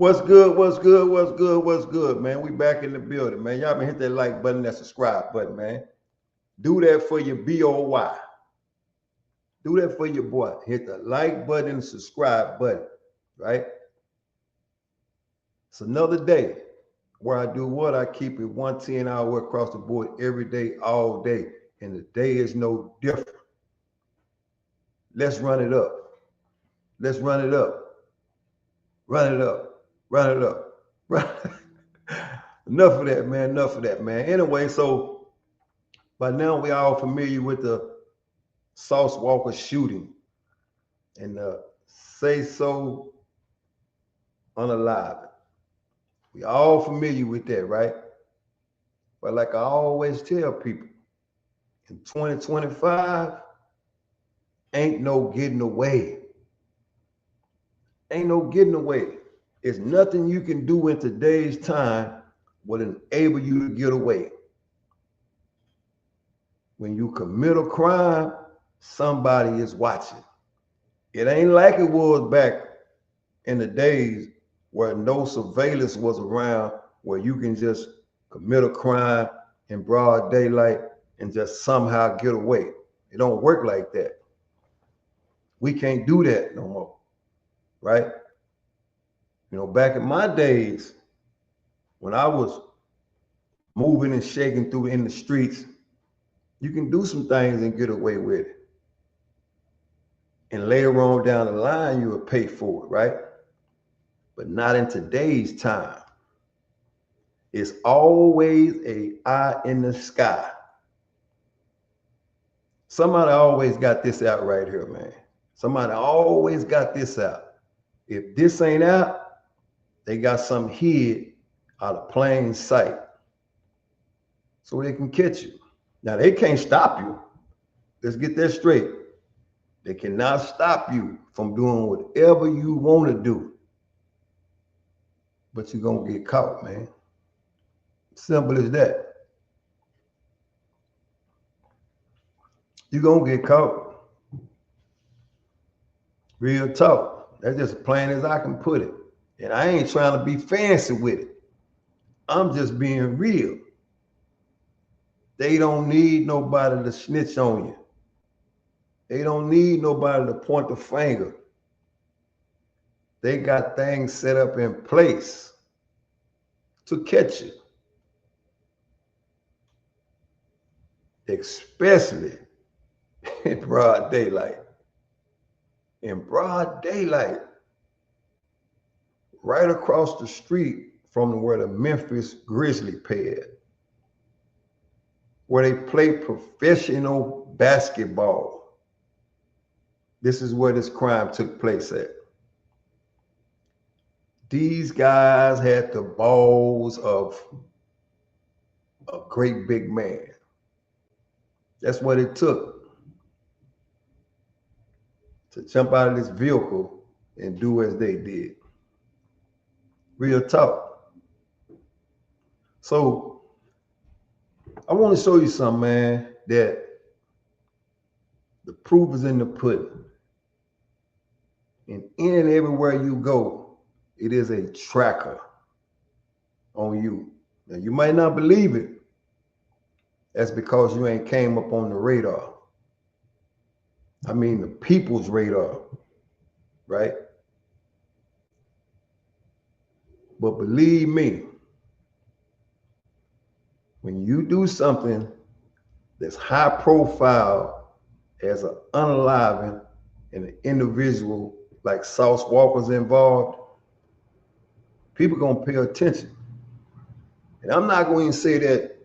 What's good? What's good? What's good? What's good, man? We back in the building, man. Y'all been hit that like button, that subscribe button, man. Do that for your BOY. Do that for your boy. Hit the like button and subscribe button, right? It's another day where I do what? I keep it 110 hour across the board every day, all day. And the day is no different. Let's run it up. Let's run it up. Run it up. Run it up. Run. Enough of that, man. Enough of that, man. Anyway, so by now we all familiar with the Sauce Walka shooting and the Say So Unalive. We all familiar with that, right? But like I always tell people, in 2025, ain't no getting away. Ain't no getting away. It's nothing you can do in today's time will enable you to get away. When you commit a crime, somebody is watching. It ain't like it was back in the days where no surveillance was around, where you can just commit a crime in broad daylight and just somehow get away. It don't work like that. We can't do that no more, right? You know, back in my days, when I was moving and shaking through in the streets, you can do some things and get away with it. And later on down the line, you will pay for it, right? But not in today's time. It's always a eye in the sky. Somebody always got this out right here, man. Somebody always got this out. If this ain't out, they got something hid out of plain sight so they can catch you. Now, they can't stop you. Let's get that straight. They cannot stop you from doing whatever you want to do. But you're going to get caught, man. Simple as that. You're going to get caught. Real talk. That's just as plain as I can put it. And I ain't trying to be fancy with it. I'm just being real. They don't need nobody to snitch on you. They don't need nobody to point the finger. They got things set up in place to catch you. Especially in broad daylight. In broad daylight. Right across the street from where the Memphis Grizzlies play at, where they play professional basketball. This is where this crime took place at. These guys had the balls of a great big man. That's what it took to jump out of this vehicle and do as they did. Real talk. So I want to show you something, man, that the proof is in the pudding. And in and everywhere you go, it is a tracker on you. Now, you might not believe it. That's because you ain't came up on the radar. I mean, the people's radar, right? But believe me, when you do something that's high profile as an unaliving and an individual like Sauce Walka's involved, people gonna pay attention. And I'm not going to say that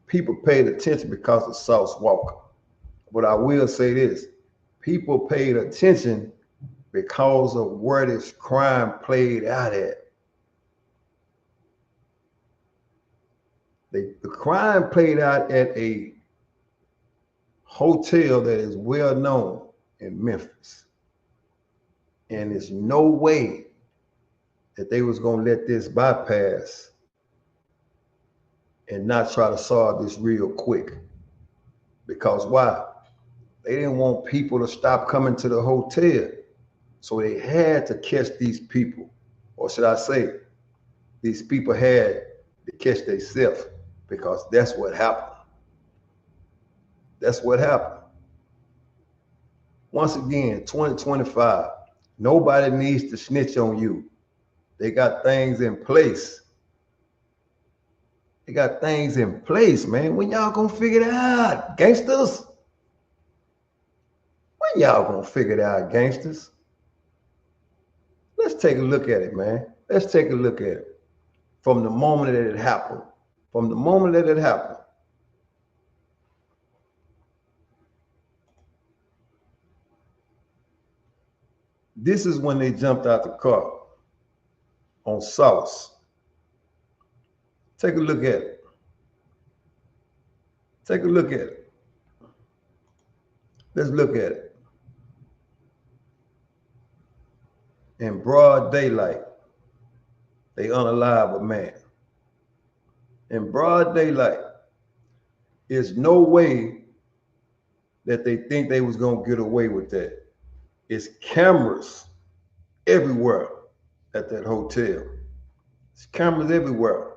people paid attention because of Sauce Walka. But I will say this, people paid attention because of where this crime played out at. The crime played out at a hotel that is well known in Memphis. And there's no way that they was going to let this bypass and not try to solve this real quick. Because why? They didn't want people to stop coming to the hotel. So they had to catch these people. Or should I say, these people had to catch themselves, because that's what happened. That's what happened. Once again, 2025, nobody needs to snitch on you. They got things in place. They got things in place, man. When y'all gonna figure it out, gangsters? When y'all gonna figure it out, gangsters? Let's take a look at it, man. Let's take a look at it. From the moment that it happened. From the moment that it happened. This is when they jumped out the car on Sauce. Take a look at it. Take a look at it. Let's look at it. In broad daylight, they unalive a man. In broad daylight, there's no way that they think they was gonna get away with that. It's cameras everywhere at that hotel. It's cameras everywhere.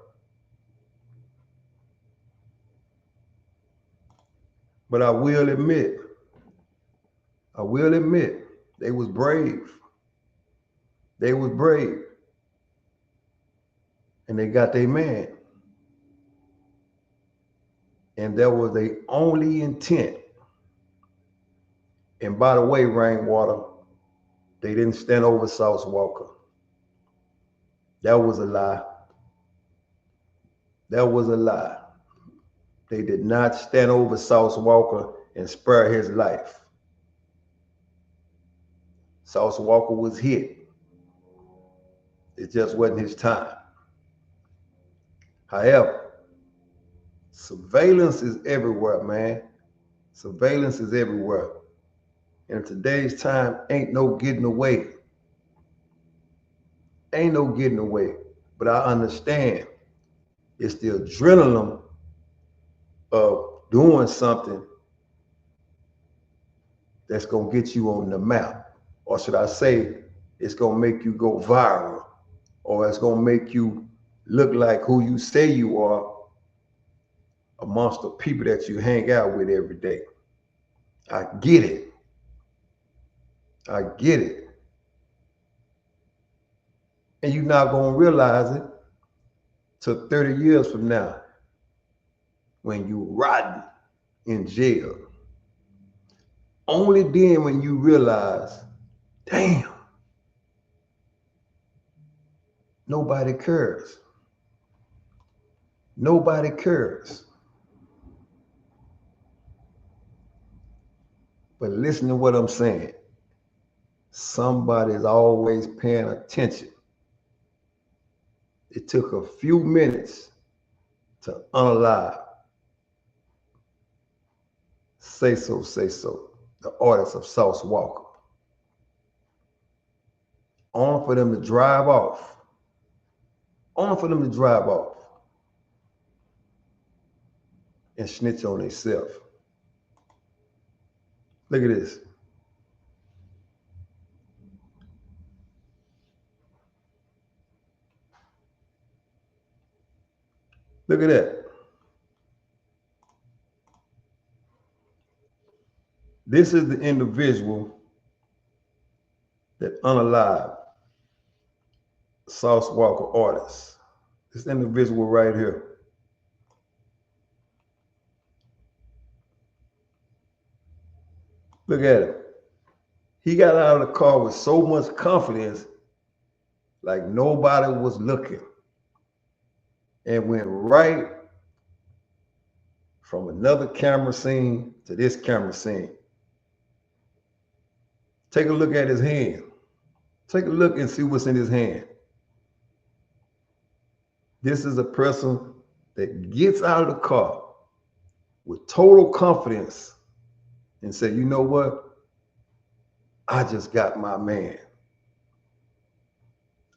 But I will admit, they was brave. They was brave. And they got their man. And that was their only intent. And by the way, Rainwater, they didn't stand over Sauce Walka. That was a lie. That was a lie. They did not stand over Sauce Walka and spare his life. Sauce Walka was hit. It just wasn't his time. However, surveillance is everywhere, man. Surveillance is everywhere. And in today's time, ain't no getting away. Ain't no getting away. But I understand it's the adrenaline of doing something that's going to get you on the map. Or should I say, it's going to make you go viral. Or it's going to make you look like who you say you are amongst the people that you hang out with every day. I get it. I get it. And you're not going to realize it till 30 years from now when you rotting in jail. Only then when you realize, damn, nobody cares. Nobody cares. But listen to what I'm saying. Somebody's always paying attention. It took a few minutes to unalive Say So, the artist of Sauce Walka. Only for them to drive off. Only for them to drive off and snitch on themselves. Look at this. Look at that. This is the individual that unalived Sauce Walka artist. This individual right here. Look at him. He got out of the car with so much confidence, like nobody was looking, and went right from another camera scene to this camera scene. Take a look at his hand. Take a look and see what's in his hand. This is a person that gets out of the car with total confidence and say, you know what? I just got my man.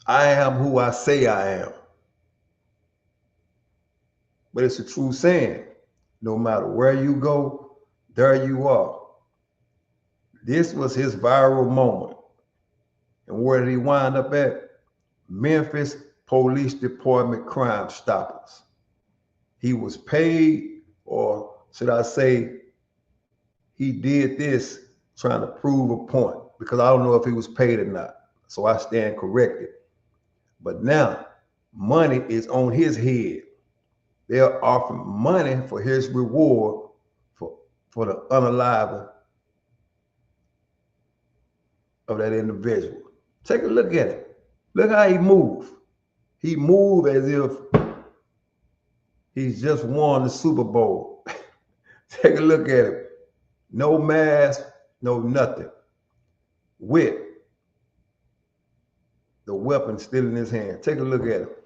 I am who I say I am. But it's a true saying. No matter where you go, there you are. This was his viral moment. And where did he wind up at? Memphis Police Department Crime Stoppers. He was paid, or should I say, he did this trying to prove a point, because I don't know if he was paid or not. So I stand corrected. But now money is on his head. They're offering money for his reward for the unaliving of that individual. Take a look at it. Look how he moved. He moved as if he's just won the Super Bowl. Take a look at it. No mask, no nothing. With the weapon still in his hand. Take a look at it.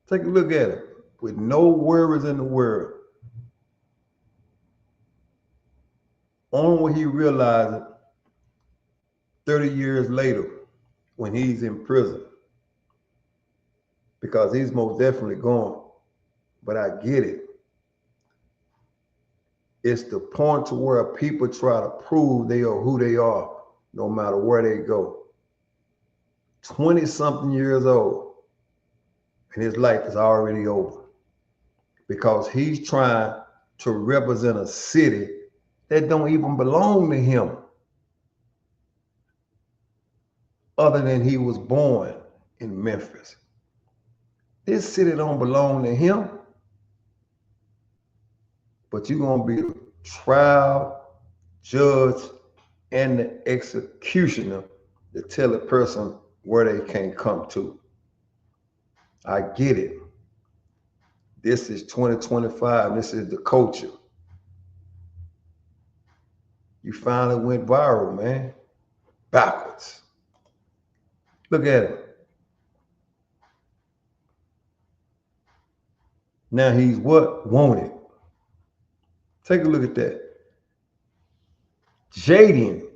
Take a look at it. With no worries in the world. Only when he realized it 30 years later when he's in prison. Because he's most definitely gone. But I get it. It's the point to where people try to prove they are who they are, no matter where they go. 20-something years old, and his life is already over. Because he's trying to represent a city that don't even belong to him. Other than he was born in Memphis. This city don't belong to him. But you're going to be the trial, judge, and the executioner to tell a person where they can't come to. I get it. This is 2025. This is the culture. You finally went viral, man. Backwards. Look at it. Now he's what? Wanted. Take a look at that. Jaden,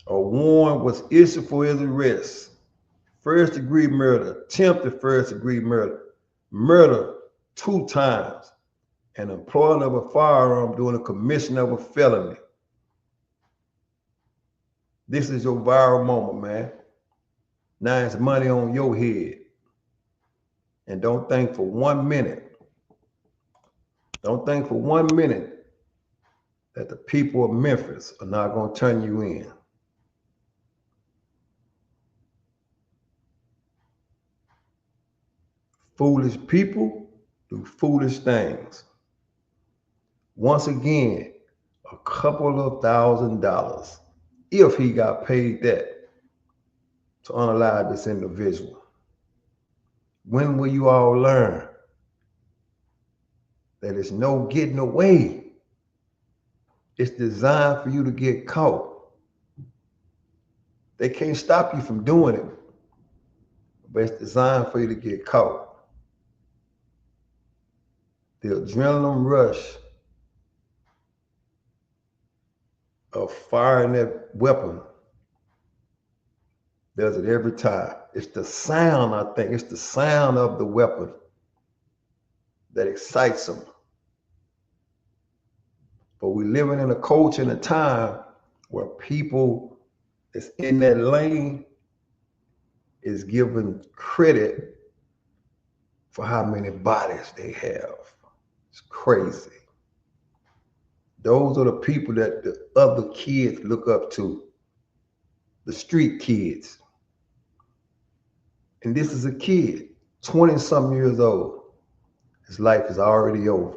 a warrant was issued for his arrest. First-degree murder, attempted first-degree murder, murder 2 times, and employing of a firearm during the commission of a felony. This is your viral moment, man. Now it's money on your head. And don't think for 1 minute, that the people of Memphis are not going to turn you in. Foolish people do foolish things. Once again, a couple of $1,000, if he got paid that, to unalive this individual. When will you all learn that it's no getting away? It's designed for you to get caught. They can't stop you from doing it, but it's designed for you to get caught. The adrenaline rush of firing that weapon does it every time. It's the sound, I think. It's the sound of the weapon that excites them. But we're living in a culture and a time where people that's in that lane is given credit for how many bodies they have. It's crazy. Those are the people that the other kids look up to, the street kids. And this is a kid, 20-something years old. His life is already over.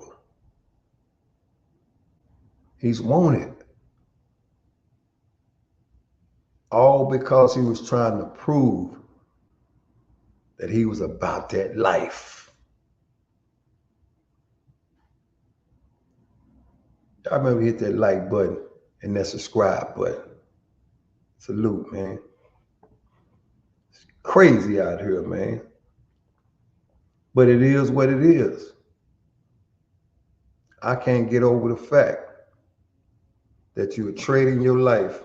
He's wanted. All because he was trying to prove that he was about that life. I remember hit that like button and that subscribe button. Salute, man. It's crazy out here, man. But it is what it is. I can't get over the fact that you are trading your life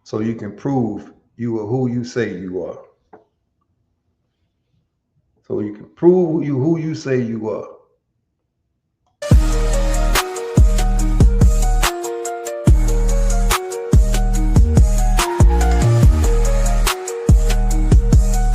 so you can prove you are who you say you are. So you can prove who you say you are.